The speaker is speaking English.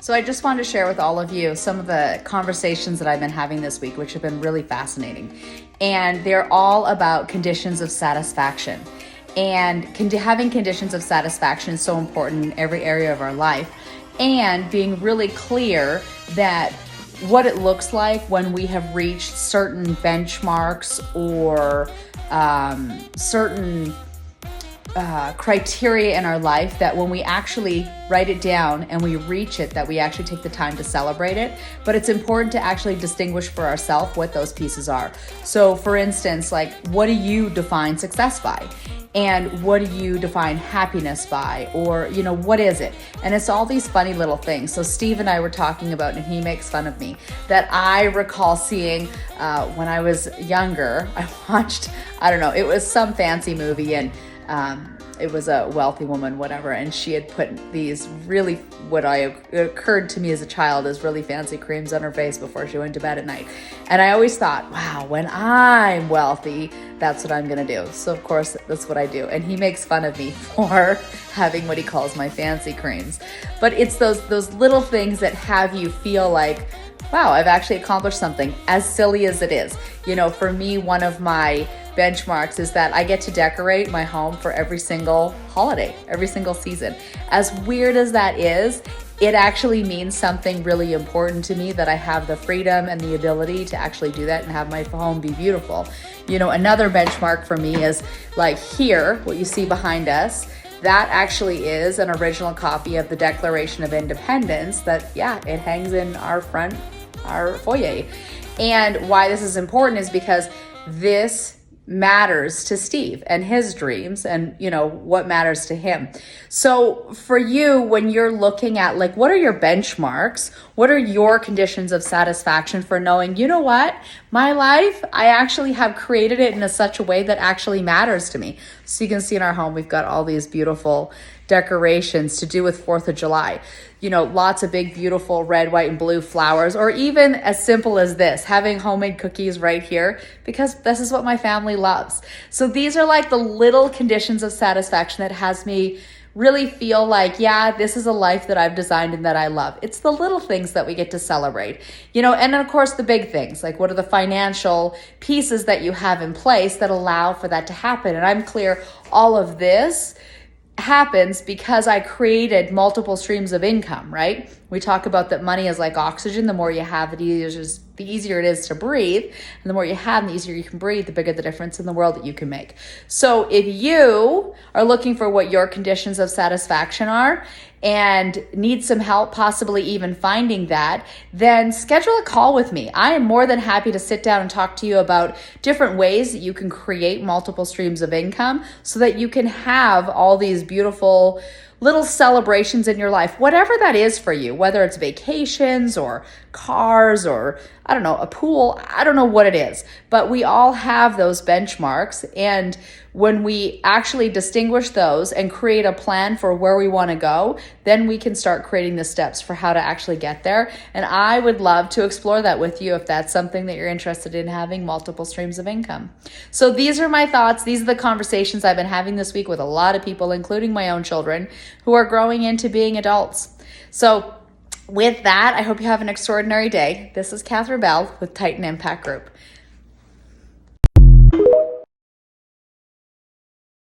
So I just wanted to share with all of you some of the conversations that I've been having this week, which have been really fascinating. And they're all about conditions of satisfaction. And having conditions of satisfaction is so important in every area of our life. And being really clear that what it looks like when we have reached certain benchmarks or certain criteria in our life, that when we actually write it down and we reach it, that we actually take the time to celebrate it. But it's important to actually distinguish for ourselves what those pieces are. So for instance, like, what do you define success by? And what do you define happiness by? Or, what is it? And it's all these funny little things. So Steve and I were talking about, and he makes fun of me, that I recall seeing when I was younger. I watched, it was some fancy movie, and it was a wealthy woman, whatever, and she had put these really, it occurred to me as a child as really fancy creams on her face before she went to bed at night. And I always thought, wow, when I'm wealthy, that's what I'm gonna do. So of course, that's what I do. And he makes fun of me for having what he calls my fancy creams. But it's those little things that have you feel like, wow, I've actually accomplished something, as silly as it is. For me, one of my benchmarks is that I get to decorate my home for every single holiday, every single season. As weird as that is, it actually means something really important to me, that I have the freedom and the ability to actually do that and have my home be beautiful. Another benchmark for me is like here, what you see behind us, that actually is an original copy of the Declaration of Independence that, it hangs in our foyer. And why this is important is because this matters to Steve and his dreams and, what matters to him. So for you, when you're looking at like, what are your benchmarks? What are your conditions of satisfaction for knowing, what, my life, I actually have created it in such a way that actually matters to me. So you can see in our home, we've got all these beautiful decorations to do with 4th of July. Lots of big, beautiful red, white, and blue flowers, or even as simple as this, having homemade cookies right here, because this is what my family loves. So these are like the little conditions of satisfaction that has me really feel like, this is a life that I've designed and that I love. It's the little things that we get to celebrate, and then of course the big things, like what are the financial pieces that you have in place that allow for that to happen. And I'm clear, all of this happens because I created multiple streams of income, right? We talk about that money is like oxygen. The more you have, the easier it is to breathe. And the more you have, the easier you can breathe, the bigger the difference in the world that you can make. So if you are looking for what your conditions of satisfaction are and need some help, possibly even finding that, then schedule a call with me. I am more than happy to sit down and talk to you about different ways that you can create multiple streams of income so that you can have all these beautiful little celebrations in your life, whatever that is for you, whether it's vacations or cars or, a pool. I don't know what it is, but we all have those benchmarks. And when we actually distinguish those and create a plan for where we want to go, then we can start creating the steps for how to actually get there. And I would love to explore that with you if that's something that you're interested in, having multiple streams of income. So these are my thoughts. These are the conversations I've been having this week with a lot of people, including my own children, who are growing into being adults. So with that, I hope you have an extraordinary day. This is Catherine Bell with Titan Impact Group.